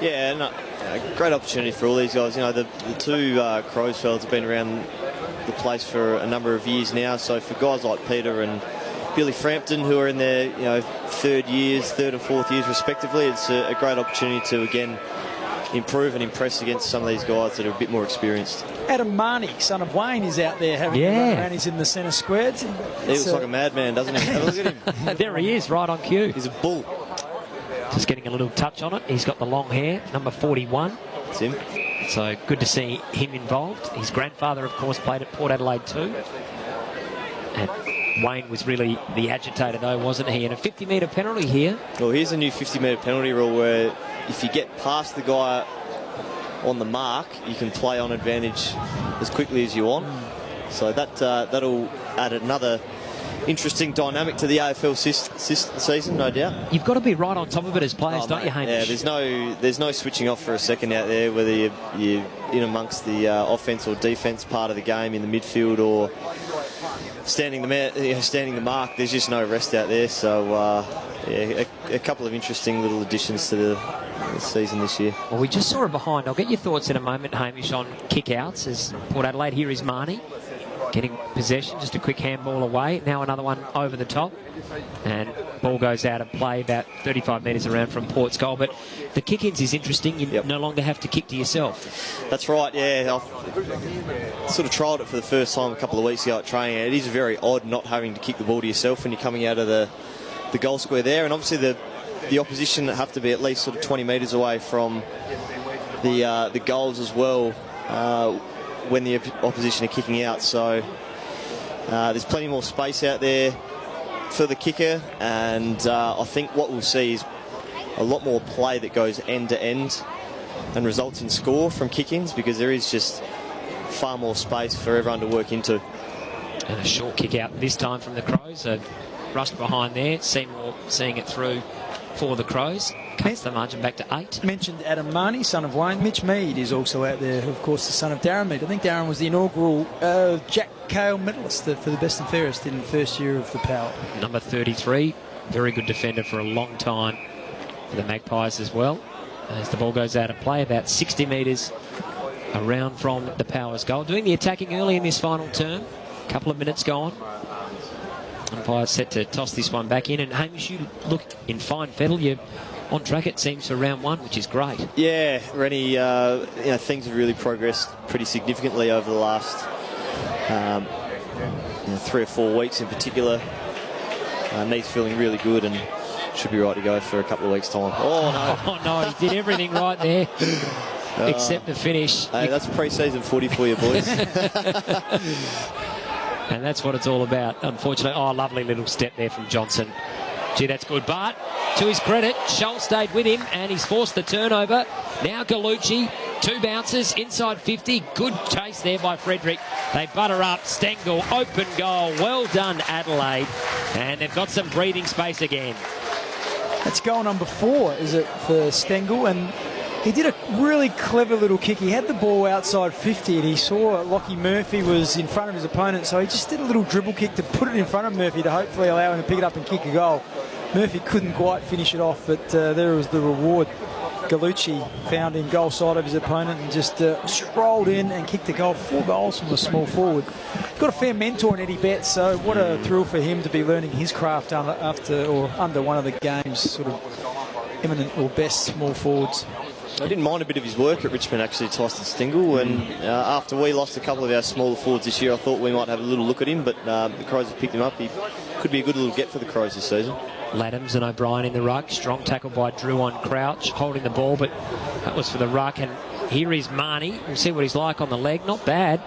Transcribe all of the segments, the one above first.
Yeah, no, great opportunity for all these guys. You know, the two Crows fellas have been around the place for a number of years now. So for guys like Peter and Billy Frampton, who are in their third and fourth years respectively, it's a great opportunity to again improve and impress against some of these guys that are a bit more experienced. Adam Marnie, son of Wayne, is out there having a run around. He's in the centre square. He looks like a madman, doesn't he? Look at him. There he is, right on cue. He's a bull. Just getting a little touch on it. He's got the long hair, number 41. That's him. So good to see him involved. His grandfather, of course, played at Port Adelaide too. And Wayne was really the agitator, though, wasn't he? And a 50-metre penalty here. Well, here's a new 50-metre penalty rule where if you get past the guy on the mark, you can play on advantage as quickly as you want. So that'll add another interesting dynamic to the AFL season, no doubt. You've got to be right on top of it as players, don't you, Hamish? Yeah, there's no switching off for a second out there, whether you're in amongst the offence or defence part of the game in the midfield or standing the mark. There's just no rest out there. So a couple of interesting little additions to the season this year. Well, we just saw it behind. I'll get your thoughts in a moment, Hamish, on kick-outs as Port Adelaide. Here is Marnie getting possession, just a quick handball away. Now another one over the top, and ball goes out of play about 35 metres around from Port's goal. But the kick-ins is interesting. You no longer have to kick to yourself. That's right, yeah. I've sort of trialled it for the first time a couple of weeks ago at training. It is very odd not having to kick the ball to yourself when you're coming out of the goal square there, and obviously the opposition have to be at least sort of 20 metres away from the goals as well when the opposition are kicking out. So there's plenty more space out there for the kicker, and I think what we'll see is a lot more play that goes end to end and results in score from kick-ins, because there is just far more space for everyone to work into. And a short kick out this time from the Crows. Rushed behind there. Seymour seeing it through for the Crows. Cuts the margin back to 8. Mentioned Adam Marnie, son of Wayne. Mitch Mead is also out there, of course, the son of Darren Mead. I think Darren was the inaugural Jack Cale medalist for the best and fairest in the first year of the Power. Number 33, very good defender for a long time for the Magpies as well. As the ball goes out of play, about 60 metres around from the Powers goal. Doing the attacking early in this final term. A couple of minutes gone. Umpire set to toss this one back in, and Hamish, you look in fine fettle. You're on track, it seems, for round one, which is great. Yeah, Rennie, things have really progressed pretty significantly over the last 3 or 4 weeks in particular. Neith's feeling really good and should be right to go for a couple of weeks' time. Oh, no. Oh, no, he did everything right there. Except the finish. Hey, that's pre-season footy for you, boys. And that's what it's all about, unfortunately. Oh, lovely little step there from Johnson. Gee, that's good. But to his credit, Scholl stayed with him, and he's forced the turnover. Now Gallucci, 2 bounces, inside 50. Good chase there by Frederick. They butter up. Stengel, open goal. Well done, Adelaide. And they've got some breathing space again. That's goal number 4, is it, for Stengel? And he did a really clever little kick. He had the ball outside 50 and he saw Lockie Murphy was in front of his opponent, so he just did a little dribble kick to put it in front of Murphy to hopefully allow him to pick it up and kick a goal. Murphy couldn't quite finish it off, but there was the reward. Gallucci found him goal side of his opponent and just strolled in and kicked a goal. 4 goals from a small forward. Got a fair mentor in Eddie Betts, so what a thrill for him to be learning his craft under one of the game's sort of eminent or best small forwards. I didn't mind a bit of his work at Richmond, actually, Tyson Stengel, and after we lost a couple of our smaller forwards this year, I thought we might have a little look at him, but the Crows have picked him up. He could be a good little get for the Crows this season. Laddams and O'Brien in the ruck. Strong tackle by Drew on Crouch, holding the ball, but that was for the ruck. And here is Marnie. We'll see what he's like on the leg. Not bad.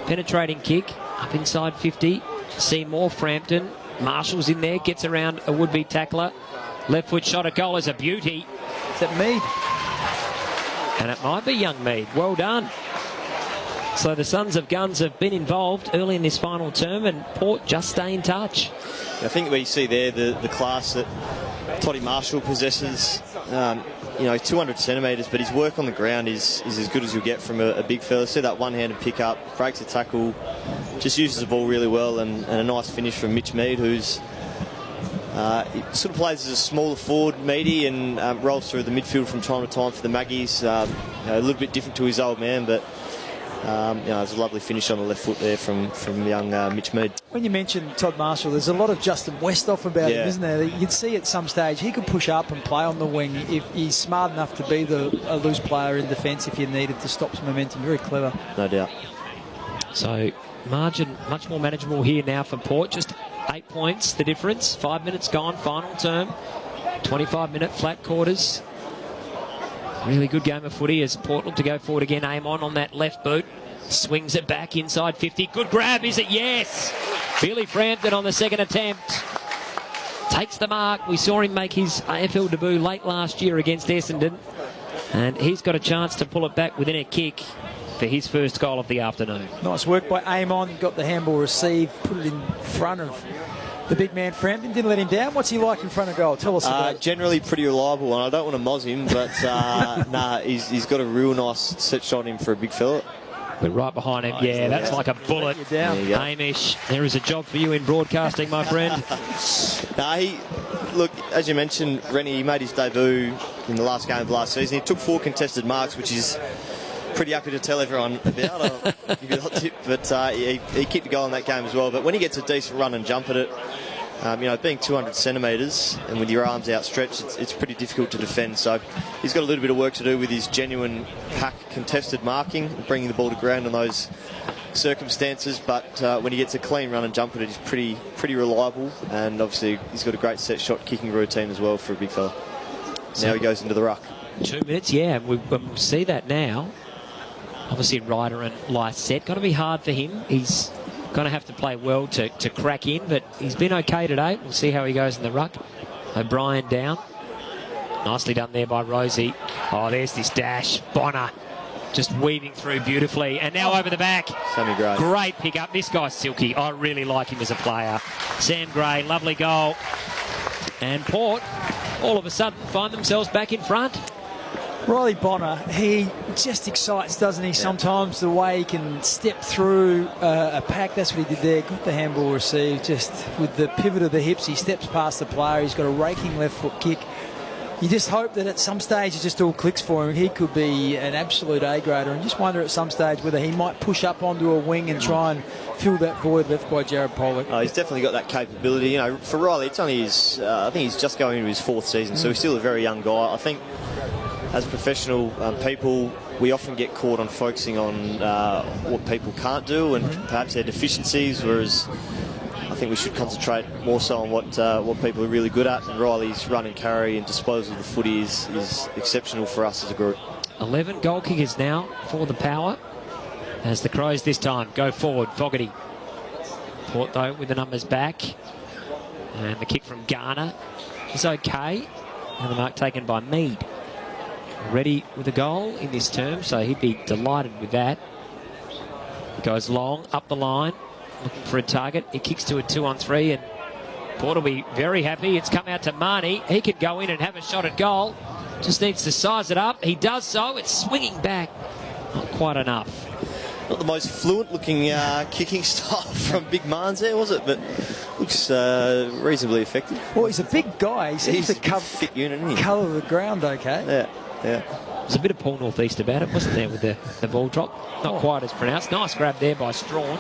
Penetrating kick up inside 50. Seymour, Frampton. Marshall's in there, gets around a would-be tackler. Left foot shot at goal is a beauty. Is that Mead? And it might be young Mead. Well done. So the Sons of Guns have been involved early in this final term, and Port just stay in touch. I think what you see there, the class that Toddy Marshall possesses, 200 centimetres, but his work on the ground is as good as you'll get from a big fella. See that one-handed pick-up, breaks a tackle, just uses the ball really well, and a nice finish from Mitch Mead, who's He sort of plays as a smaller forward, meaty, and rolls through the midfield from time to time for the Maggies. A little bit different to his old man, but there's a lovely finish on the left foot there from young Mitch Mead. When you mentioned Todd Marshall, there's a lot of Justin Westhoff about him, isn't there? You'd see at some stage he could push up and play on the wing if he's smart enough to be a loose player in defence if you needed to stop some momentum. Very clever. No doubt. So margin much more manageable here now for Port. Just 8 points the difference. 5 minutes gone, final term. 25-minute flat quarters. Really good game of footy as Port look to go forward again. Amon on that left boot. Swings it back inside 50. Good grab, is it? Yes! Billy Frampton on the second attempt. Takes the mark. We saw him make his AFL debut late last year against Essendon. And he's got a chance to pull it back within a kick for his first goal of the afternoon. Nice work by Amon. Got the handball received, put it in front of the big man Frampton. Didn't let him down. What's he like in front of goal? Tell us about it. Generally pretty reliable, and I don't want to moz him, but he's got a real nice set shot in for a big fella. We're right behind him. Yeah, that's like a bullet. Hamish, there is a job for you in broadcasting, my friend. Look, as you mentioned, Rennie, he made his debut in the last game of last season. He took 4 contested marks, which is pretty happy to tell everyone about. I'll give you a hot tip, but he kicked a goal in that game as well. But when he gets a decent run and jump at it, being 200 centimetres and with your arms outstretched, it's pretty difficult to defend. So he's got a little bit of work to do with his genuine pack contested marking, bringing the ball to ground in those circumstances. But when he gets a clean run and jump at it, he's pretty reliable. And obviously he's got a great set shot kicking routine as well for a big fella. Now he goes into the ruck. 2 minutes, yeah. We'll see that now. Obviously Ryder and Lysette. Going to be hard for him. He's going to have to play well to crack in, but he's been okay today. We'll see how he goes in the ruck. O'Brien down. Nicely done there by Rosie. Oh, there's this dash. Bonner just weaving through beautifully. And now over the back. Sammy Gray. Great pick up. This guy's silky. I really like him as a player. Sam Gray, lovely goal. And Port, all of a sudden, find themselves back in front. Riley Bonner, he just excites, doesn't he, sometimes, the way he can step through a pack. That's what he did there. Got the handball received, just with the pivot of the hips. He steps past the player. He's got a raking left foot kick. You just hope that at some stage it just all clicks for him. He could be an absolute A-grader, and just wonder at some stage whether he might push up onto a wing and try and fill that void left by Jared Pollock. Oh, he's definitely got that capability. For Riley, it's only his, I think he's just going into his 4th season, so he's still a very young guy. I think as professional people, we often get caught on focusing on what people can't do and perhaps their deficiencies, whereas I think we should concentrate more so on what people are really good at. And Riley's run and carry and disposal of the footy is exceptional for us as a group. 11 goal kickers now for the Power, as the Crows this time go forward. Fogarty. Port, though, with the numbers back. And the kick from Garner is okay. And the mark taken by Mead. Ready with a goal in this term, so he'd be delighted with that. Goes long, up the line, looking for a target. He kicks to a 2-on-3, and Port will be very happy. It's come out to Marnie. He could go in and have a shot at goal. Just needs to size it up. He does so. It's swinging back. Not quite enough. Not the most fluent-looking kicking style from Big Marns there, was it? But looks reasonably effective. Well, he's a big guy. He seems to fit unit, isn't he? colour the ground okay. Yeah. There's a bit of Paul Northeast about it, wasn't there, with the ball drop? Not quite as pronounced. Nice grab there by Strawn.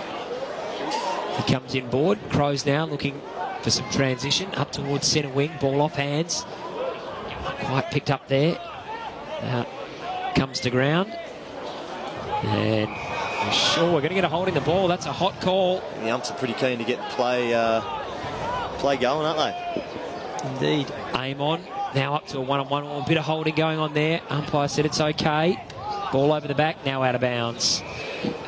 He comes in board. Crows now looking for some transition up towards centre wing. Ball off hands. Not quite picked up there. Comes to ground. And we're sure we're going to get a hold in the ball. That's a hot call. And the umps are pretty keen to get the play going, aren't they? Indeed. Amon. Now up to a 1-on-1, a bit of holding going on there. Umpire said it's okay. Ball over the back, now out of bounds.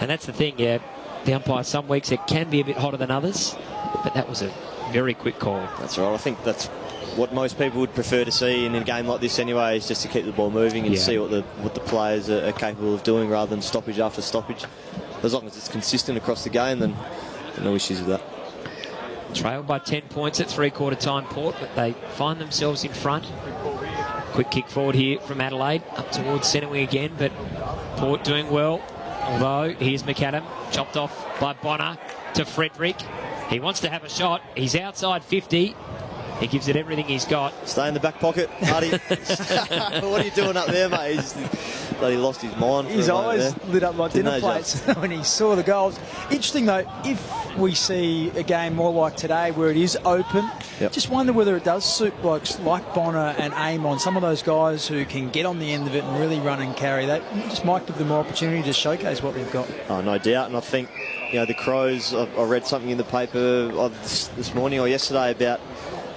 And that's the thing, yeah. The umpire, some weeks it can be a bit hotter than others, but that was a very quick call. That's right. I think that's what most people would prefer to see in a game like this anyway, is just to keep the ball moving and see what the players are capable of doing rather than stoppage after stoppage. As long as it's consistent across the game, then no issues with that. Trailed by 10 points at three-quarter time, Port, but they find themselves in front. Quick kick forward here from Adelaide, up towards centre wing again, but Port doing well. Although, here's McAdam, chopped off by Bonner to Frederick. He wants to have a shot. He's outside 50. He gives it everything he's got. Stay in the back pocket, Hardy. What are you doing up there, mate? He lost his mind. His eyes lit up like dinner plates when he saw the goals. Interesting, though, if we see a game more like today where it is open, just wonder whether it does suit blokes like Bonner and Amon, some of those guys who can get on the end of it and really run and carry. That just might give them more opportunity to showcase what they've got. Oh, no doubt. And I think, the Crows, I read something in the paper this morning or yesterday about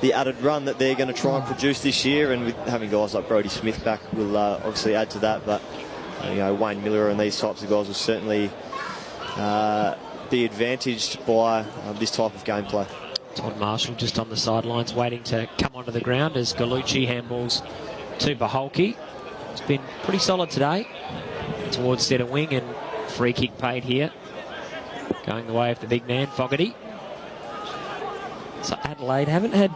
the added run that they're going to try and produce this year, and with having guys like Brodie Smith back will obviously add to that. But Wayne Miller and these types of guys will certainly be advantaged by this type of gameplay. Todd Marshall just on the sidelines waiting to come onto the ground as Gallucci handballs to Baholke. It's been pretty solid today towards centre wing, and free kick paid here, going the way of the big man Fogarty. So Adelaide haven't had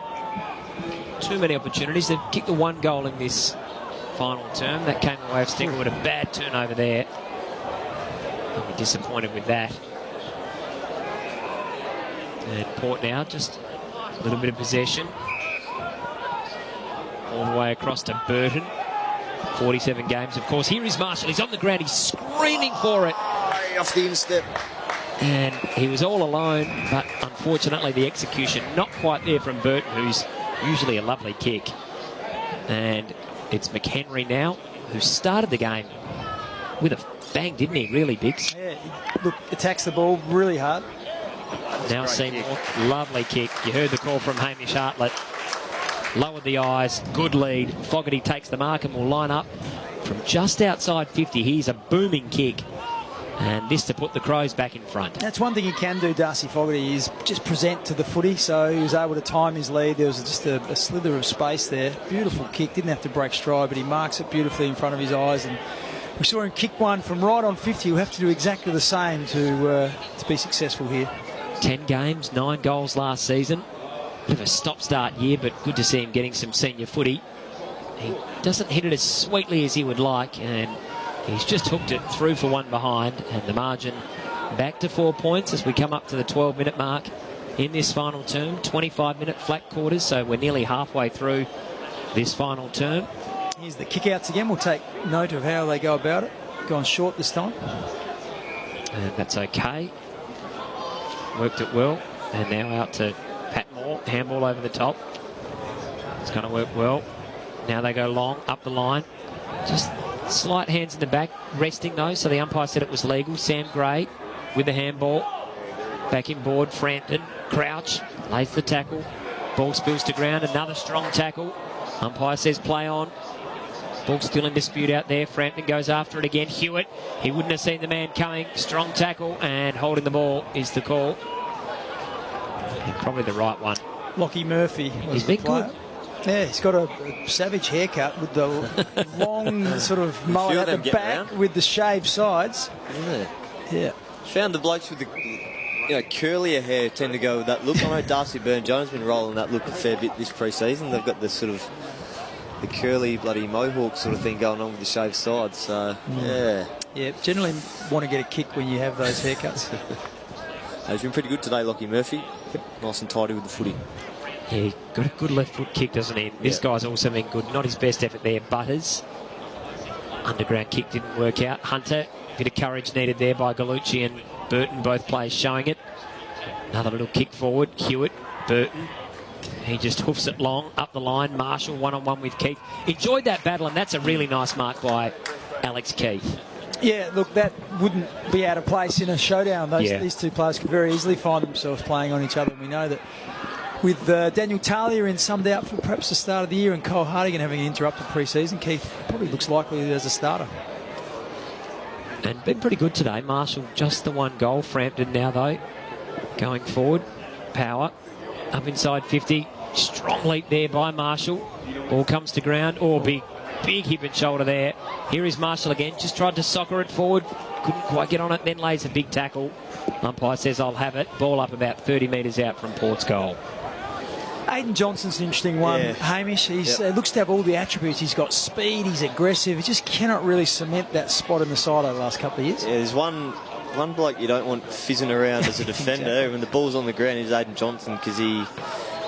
too many opportunities. They've kicked the one goal in this final term. That came away of Stengel with a bad turnover there. I'll be disappointed with that. And Port now just a little bit of possession. All the way across to Burton. 47 games, of course. Here is Marshall. He's on the ground. He's screaming for it. Off the instep. And he was all alone, but unfortunately the execution not quite there from Burton, who's usually a lovely kick. And it's McHenry now, who started the game with a bang, didn't he? Really, Biggs. Yeah, look, attacks the ball really hard. Now Seymour, lovely kick. You heard the call from Hamish Hartlett. Lowered the eyes, good lead. Fogarty takes the mark and will line up from just outside 50. Here's a booming kick. And this to put the Crows back in front. That's one thing he can do, Darcy Fogarty, is just present to the footy. So he was able to time his lead. There was just a slither of space there. Beautiful kick. Didn't have to break stride, but he marks it beautifully in front of his eyes. And we saw him kick one from right on 50. He'll have to do exactly the same to be successful here. 10 games, 9 goals last season. Bit of a stop-start year, but good to see him getting some senior footy. He doesn't hit it as sweetly as he would like, and he's just hooked it through for one behind, and the margin back to 4 points as we come up to the 12-minute mark in this final term. 25-minute flat quarters, so we're nearly halfway through this final term. Here's the kick-outs again. We'll take note of how they go about it. Gone short this time. And that's okay. Worked it well. And now out to Pat Moore. Handball over the top. It's going to work well. Now they go long, up the line. Just slight hands in the back, resting though, so the umpire said it was legal. Sam Gray with the handball. Back in board, Frampton. Crouch, lays the tackle. Ball spills to ground, another strong tackle. Umpire says play on. Ball still in dispute out there. Frampton goes after it again. Hewitt, he wouldn't have seen the man coming. Strong tackle, and holding the ball is the call. And probably the right one. Lockie Murphy. He's been good. Yeah, he's got a savage haircut with the long sort of mullet at the back with the shaved sides. Yeah. Found the blokes with the curlier hair tend to go with that look. I know Darcy Byrne-Jones has been rolling that look a fair bit this pre-season. They've got the sort of the curly bloody mohawk sort of thing going on with the shaved sides. So, Yeah, generally want to get a kick when you have those haircuts. He's been pretty good today, Lockie Murphy. Nice and tidy with the footy. Yeah, he got a good left foot kick, doesn't he? This guy's also been good. Not his best effort there. Butters. Underground kick didn't work out. Hunter, bit of courage needed there by Gallucci and Burton, both players showing it. Another little kick forward. Hewitt, Burton. He just hoofs it long, up the line. Marshall one-on-one with Keith. Enjoyed that battle, and that's a really nice mark by Alex Keith. Yeah, look, that wouldn't be out of place in a showdown. These two players could very easily find themselves playing on each other. We know that with Daniel Talia in some doubt for perhaps the start of the year and Cole Hardigan having an interrupted pre-season, Keith probably looks likely as a starter. And been pretty good today. Marshall just the one goal. Frampton now, though, going forward. Power up inside 50. Strong leap there by Marshall. Ball comes to ground. Big hip and shoulder there. Here is Marshall again. Just tried to soccer it forward. Couldn't quite get on it. Then lays a big tackle. Umpire says, I'll have it. Ball up about 30 metres out from Port's goal. Aidan Johnson's an interesting one. Yeah. Hamish, he looks to have all the attributes. He's got speed, he's aggressive. He just cannot really cement that spot in the side over the last couple of years. Yeah, there's one bloke you don't want fizzing around as a defender. Exactly. When the ball's on the ground, is Aidan Johnson, because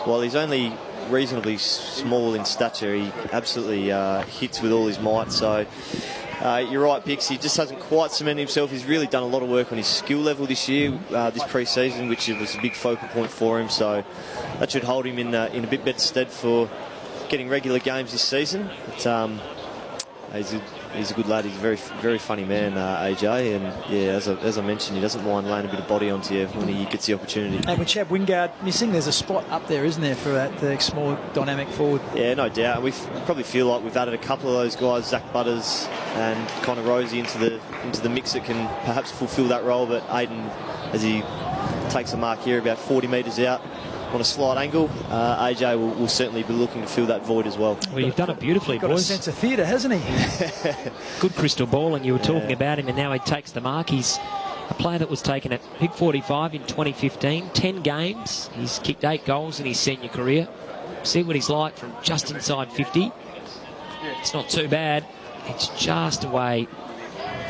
while he's only reasonably small in stature, he absolutely hits with all his might. So you're right, Bix. He just hasn't quite cemented himself. He's really done a lot of work on his skill level this year, this pre-season, which was a big focal point for him. So that should hold him in a bit better stead for getting regular games this season. But, he's a good lad. He's a very, very funny man, AJ. And yeah, as I mentioned, he doesn't mind laying a bit of body onto you when he gets the opportunity. And with Chad Wingard missing, there's a spot up there, isn't there, for the small dynamic forward? Yeah, no doubt. We probably feel like we've added a couple of those guys, Zach Butters and Connor Rosie, into the mix that can perhaps fulfil that role. But Aiden, as he takes a mark here about 40 metres out on a slight angle, AJ will certainly be looking to fill that void as well. Well, you've done it beautifully, got boys. A sense of theatre, hasn't he? Good crystal ball, and you were talking about him, and now he takes the mark. He's a player that was taken at pick 45 in 2015, 10 games. He's kicked 8 goals in his senior career. See what he's like from just inside 50. It's not too bad. It's just away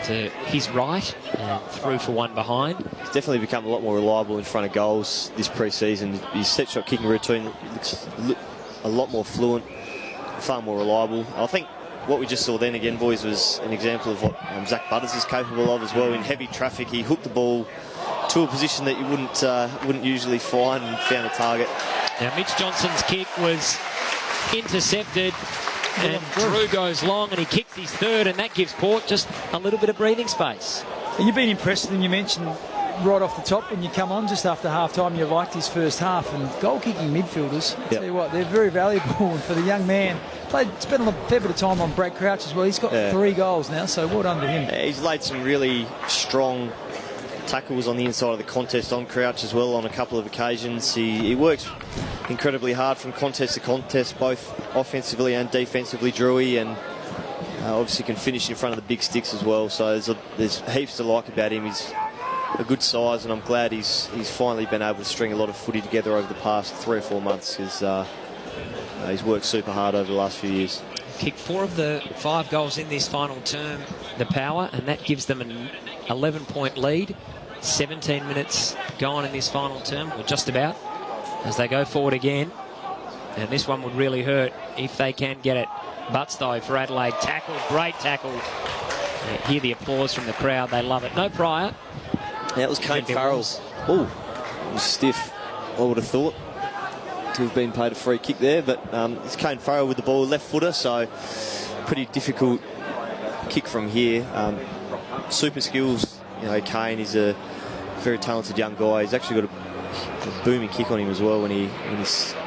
to his right and through for one behind. He's definitely become a lot more reliable in front of goals this pre-season. His set shot kicking routine looks a lot more fluent, far more reliable. I think what we just saw then again, boys, was an example of what Zach Butters is capable of as well. In heavy traffic, he hooked the ball to a position that you wouldn't usually find and found a target. Now Mitch Johnson's kick was intercepted, and Drew goes long and he kicks his third, and that gives Port just a little bit of breathing space. You've been impressed, and you mentioned right off the top when you come on just after half-time you liked his first half, and goal-kicking midfielders, I tell you what, they're very valuable. And for the young man, spent a fair bit of time on Brad Crouch as well. He's got 3 goals now, so well done to him. He's laid some really strong tackles on the inside of the contest on Crouch as well on a couple of occasions. He works incredibly hard from contest to contest, both offensively and defensively, Drewy, and obviously can finish in front of the big sticks as well. So there's heaps to like about him. He's a good size, and I'm glad he's finally been able to string a lot of footy together over the past 3 or 4 months, because he's worked super hard over the last few years. Kicked 4 of the 5 goals in this final term, the Power, and that gives them an 11-point lead. 17 minutes gone in this final term, or just about, as they go forward again. And this one would really hurt if they can get it. Butts, though, for Adelaide. Tackle, great tackle. Hear the applause from the crowd. They love it. No prior. Yeah, it was Kane Farrell. Oh, it was stiff, I would have thought, to have been paid a free kick there. But it's Kane Farrell with the ball, left footer, so pretty difficult kick from here. Super skills. You know, Kane is a very talented young guy. He's actually got a booming kick on him as well when he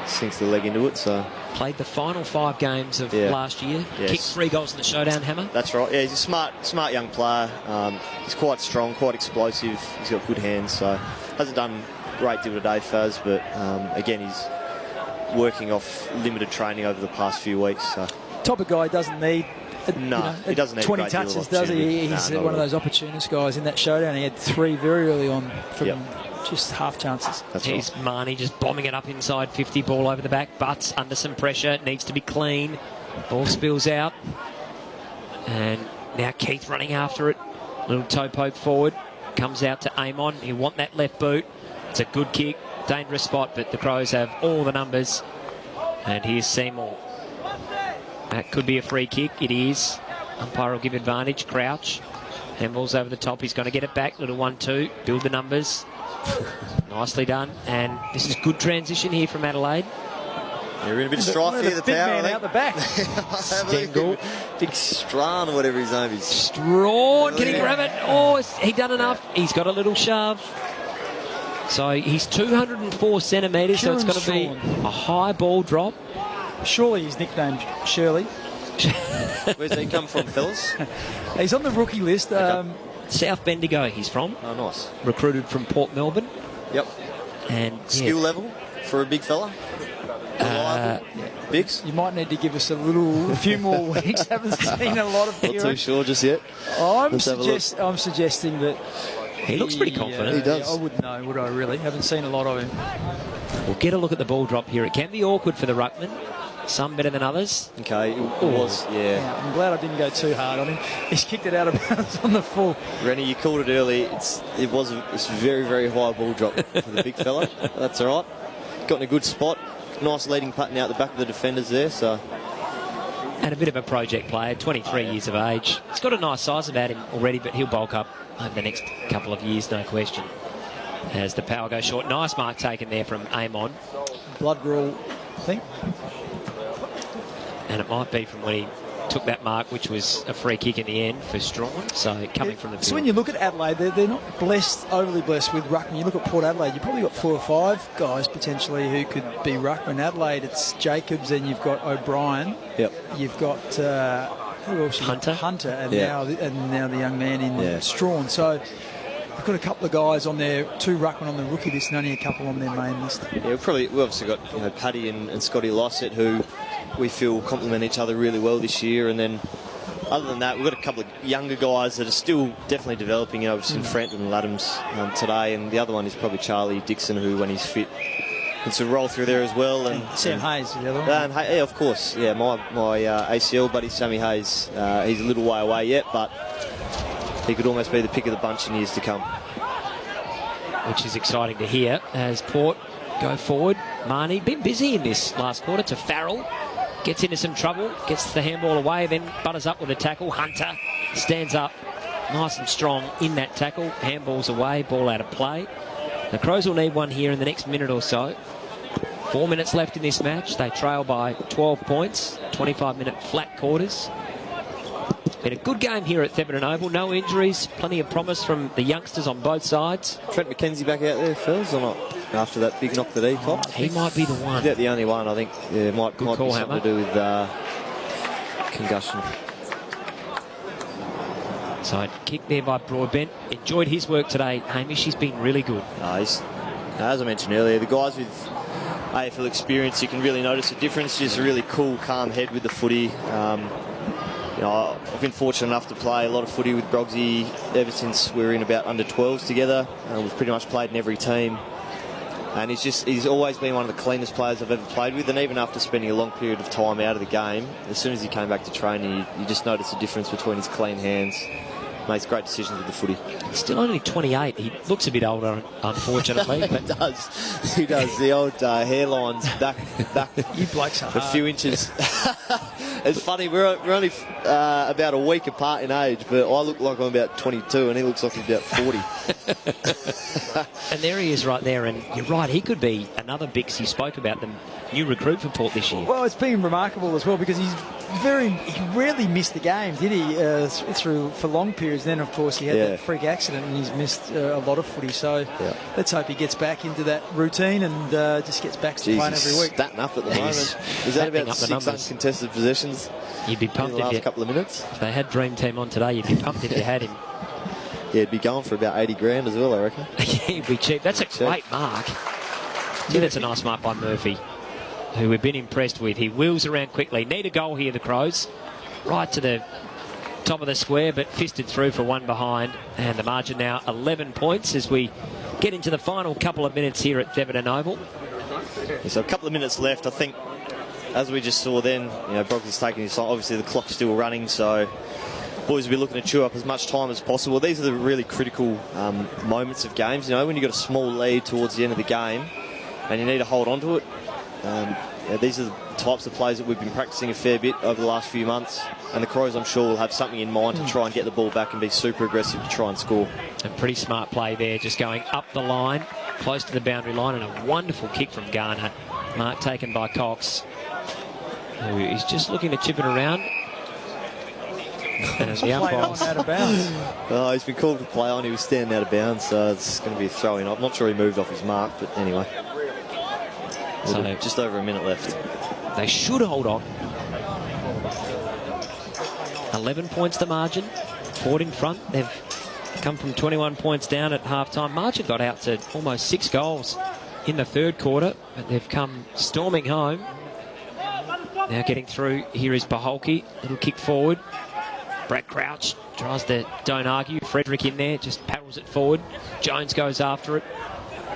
sinks the leg into it. So played the final 5 games of last year. Yes. Kicked 3 goals in the showdown, Hammer. That's right. Yeah, he's a smart young player. He's quite strong, quite explosive. He's got good hands. So hasn't done a great deal today, Faz. But again, he's working off limited training over the past few weeks. So. Type of guy doesn't need. He doesn't need 20 touches, does he? He's one of those opportunist guys in that showdown. He had 3 very early on from just half chances. Here's Marnie just bombing it up inside 50, ball over the back. Butts under some pressure, needs to be clean. Ball spills out. And now Keith running after it. Little toe poke forward. Comes out to Amon. He'll want that left boot. It's a good kick. Dangerous spot, but the Crows have all the numbers. And here's Seymour. That could be a free kick. It is. Umpire will give advantage. Crouch. Handball's over the top. He's going to get it back. Little 1-2. Build the numbers. Nicely done. And this is good transition here from Adelaide. You're in a bit of strife here, the big Power. Man out the back. Stengel. Big Strawn or whatever his name is. Strawn. Can he grab it? Oh, has he done enough? He's got a little shove. So he's 204 centimetres, so it's going to be a high ball drop. Surely he's nicknamed Shirley. Where's he come from, fellas? He's on the rookie list. South Bendigo he's from. Oh, nice. Recruited from Port Melbourne. Yep. And skill level for a big fella? Biggs? You might need to give us a few more weeks. Haven't seen a lot of Not too sure just yet. I'm suggesting that he looks pretty confident. He does. I wouldn't know, would I really? Haven't seen a lot of him. We'll get a look at the ball drop here. It can be awkward for the ruckman. Some better than others. Okay, it was, yeah. I'm glad I didn't go too hard on him. He's kicked it out of bounds on the full. Rennie, you called it early. It was a very, very high ball drop for the big fella. That's all right. Got in a good spot. nice leading pattern out the back of the defenders there. So. And a bit of a project player, 23 years of age. He's got a nice size about him already, but he'll bulk up over the next couple of years, no question. As the power goes short. Nice mark taken there from Amon. Blood rule, I think. And it might be from when he took that mark, which was a free kick in the end for Strawn. So coming from the field. So when you look at Adelaide, they're not overly blessed with ruckman. You look at Port Adelaide, you've probably got 4 or 5 guys potentially who could be ruckman. Adelaide, it's Jacobs, and you've got O'Brien. Yep. You've got who else? Hunter, and now the young man in Strawn. So they've got a couple of guys on there, 2 ruckmen on the rookie list, and only a couple on their main list. Yeah, we've obviously got Paddy and Scotty Lossett, who we feel complement each other really well this year, and then other than that, we've got a couple of younger guys that are still definitely developing. We've seen Frampton and Laddams today, and the other one is probably Charlie Dixon, who, when he's fit, can sort of roll through there as well. And Sam Hayes, the other one. Yeah, of course. Yeah, my ACL buddy Sammy Hayes. He's a little way away yet, but he could almost be the pick of the bunch in years to come. Which is exciting to hear as Port go forward. Marnie, been busy in this last quarter to Farrell. Gets into some trouble, gets the handball away, then butters up with a tackle. Hunter stands up nice and strong in that tackle. Handball's away, ball out of play. The Crows will need one here in the next minute or so. 4 minutes left in this match. They trail by 12 points, 25-minute flat quarters. Been a good game here at Thebarton Oval. No injuries, plenty of promise from the youngsters on both sides. Trent McKenzie back out there, Phils, or not? After that big knock that he copped. He might be the one. Yeah, the only one, I think. Yeah, might be something to do with concussion. So kick there by Broadbent. Enjoyed his work today. Hamish, he's been really good. As I mentioned earlier, the guys with AFL experience, you can really notice a difference. Just a really cool, calm head with the footy. I've been fortunate enough to play a lot of footy with Brogsy ever since we were in about under 12s together. We've pretty much played in every team. And he's always been one of the cleanest players I've ever played with. And even after spending a long period of time out of the game, as soon as he came back to training, you just notice the difference between his clean hands. Makes great decisions with the footy. Still only 28. He looks a bit older, unfortunately. He does. He does. The old hairline's back you blokes are a few inches. It's funny, we're only about a week apart in age, but I look like I'm about 22 and he looks like he's about 40. And there he is right there, and you're right, he could be another Bix. You spoke about them, new recruit for Port this year. Well, it's been remarkable as well because he rarely missed the game, did he? Through for long periods. Then, of course, he had that freak accident and he's missed a lot of footy. So let's hope he gets back into that routine and just gets back to playing every week. Statting up at the moment. Is that about 6 uncontested possessions? You'd be pumped in the last couple of minutes. If they had Dream Team on today, you'd be pumped if you had him. Yeah, it'd be going for about 80 grand as well, I reckon. Yeah, he'd be cheap. That's a great mark. Yeah, that's a nice mark by Murphy, who we've been impressed with. He wheels around quickly. Need a goal here, the Crows. Right to the top of the square, but fisted through for one behind. And the margin now 11 points as we get into the final couple of minutes here at Thebarton Oval. So a couple of minutes left. I think, as we just saw then, Brock's taking his time. Obviously, the clock's still running, so boys will be looking to chew up as much time as possible. These are the really critical moments of games. When you've got a small lead towards the end of the game and you need to hold on to it. These are the types of plays that we've been practicing a fair bit over the last few months, and the Crows, I'm sure, will have something in mind to try and get the ball back and be super aggressive to try and score. A pretty smart play there, just going up the line, close to the boundary line, and a wonderful kick from Garner. Mark taken by Cox, who is just looking to chip it around. And the umpires out of bounds. Oh, he's been called to play on. He was standing out of bounds, so it's going to be a throw-in. I'm not sure he moved off his mark, but anyway. So just over a minute left. They should hold on. 11 points the margin. Port in front. They've come from 21 points down at half-time. Margin got out to almost 6 goals in the third quarter, but they've come storming home. Now getting through. Here is Baholke. Little kick forward. Brad Crouch tries to don't argue. Frederick in there, just paddles it forward. Jones goes after it.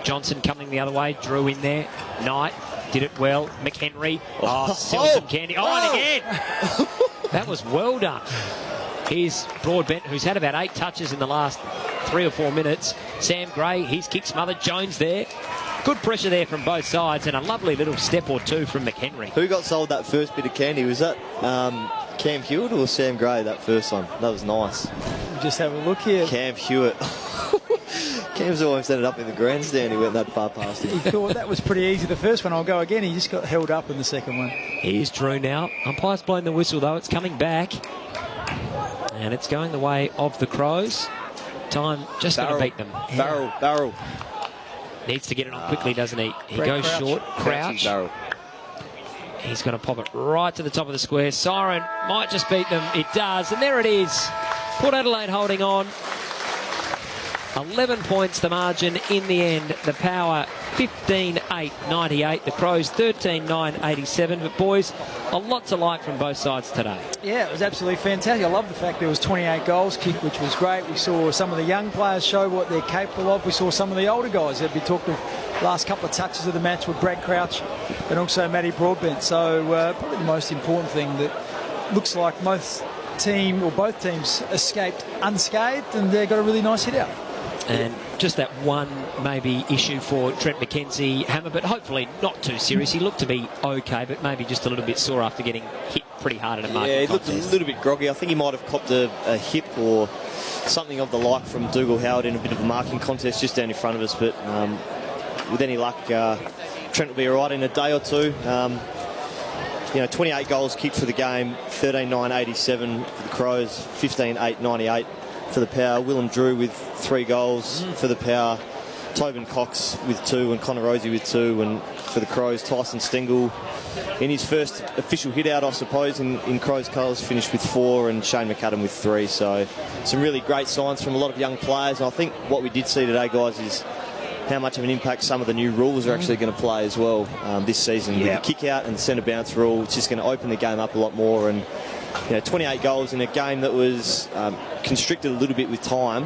Johnson coming the other way. Drew in there. Knight did it well. McHenry. Sells some candy. And again. That was well done. Here's Broadbent, who's had about 8 touches in the last 3 or 4 minutes. Sam Gray, his kick smothered. Jones there. Good pressure there from both sides, and a lovely little step or two from McHenry. Who got sold that first bit of candy? Was that Cam Hewitt or Sam Gray, that first one? That was nice. Just have a look here. Cam Hewitt. Cam's almost ended up in the grandstand. He went that far past him. He thought that was pretty easy. The first one, I'll go again. He just got held up in the second one. Here's Drew now. Umpire's blown the whistle, though. It's coming back. And it's going the way of the Crows. Time just going to beat them. Barrel. Needs to get it on quickly, doesn't he? He Great goes crouch. short. Crouch. Barrel. He's going to pop it right to the top of the square. Siren might just beat them. It does. And there it is. Port Adelaide holding on. 11 points the margin in the end. The Power 15-8-98. The Crows 13-9-87. But boys, a lot to like from both sides today. Yeah, it was absolutely fantastic. I love the fact there was 28 goals kicked, which was great. We saw some of the young players show what they're capable of. We saw some of the older guys that we talked of. Last couple of touches of the match with Brad Crouch and also Matty Broadbent. So probably the most important thing that looks like both teams escaped unscathed, and they got a really nice hit out. And just that one maybe issue for Trent McKenzie Hammer, but hopefully not too serious. He looked to be okay, but maybe just a little bit sore after getting hit pretty hard in a marking he contest. looked a little bit groggy. I think he might have copped a hip or something of the like from Dougal Howard in a bit of a marking contest just down in front of us. But with any luck, Trent will be all right in a day or two. 28 goals kicked for the game, 13-9-87 for the Crows, 15-8-98 for the Power. Willem Drew with 3 goals for the Power. Tobin Cox with 2 and Connor Rosie with 2. And for the Crows, Tyson Stengel in his first official hit out, I suppose, in Crows colours, finished with 4, and Shane McAdam with 3. So some really great signs from a lot of young players. And I think what we did see today, guys, is how much of an impact some of the new rules are actually going to play as well this season. With the kick out and centre bounce rule, it's just going to open the game up a lot more. And 28 goals in a game that was constricted a little bit with time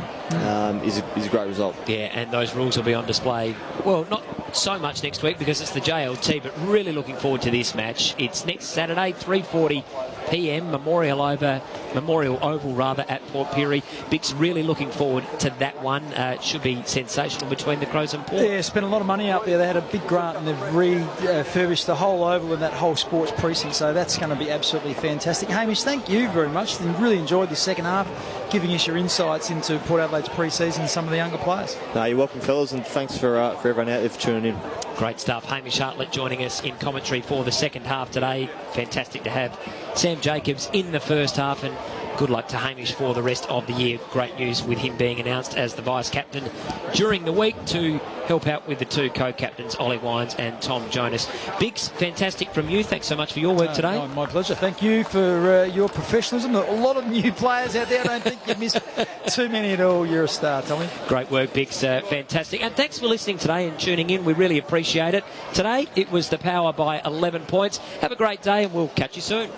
is a great result. Yeah, and those rules will be on display, well, not so much next week because it's the JLT, but really looking forward to this match. It's next Saturday, 3:40 p.m, Memorial Oval at Port Pirie. Big's really looking forward to that one. It should be sensational between the Crows and Port. Yeah, spent a lot of money up there. They had a big grant and they've refurbished the whole oval and that whole sports precinct, so that's going to be absolutely fantastic. Hamish, thank you very much. Really enjoyed the second half, giving us your insights into Port Adelaide's pre-season and some of the younger players. No, you're welcome, fellas, and thanks for everyone out there for tuning in. Great stuff. Hamish Hartlett joining us in commentary for the second half today. Fantastic to have Sam Jacobs in the first half, and good luck to Hamish for the rest of the year. Great news with him being announced as the vice-captain during the week to help out with the 2 co-captains, Ollie Wines and Tom Jonas. Biggs, fantastic from you. Thanks so much for your work today. No, my pleasure. Thank you for your professionalism. A lot of new players out there. I don't think you've missed too many at all. You're a star, Tommy. Great work, Biggs. Fantastic. And thanks for listening today and tuning in. We really appreciate it. Today, it was the Power by 11 points. Have a great day, and we'll catch you soon.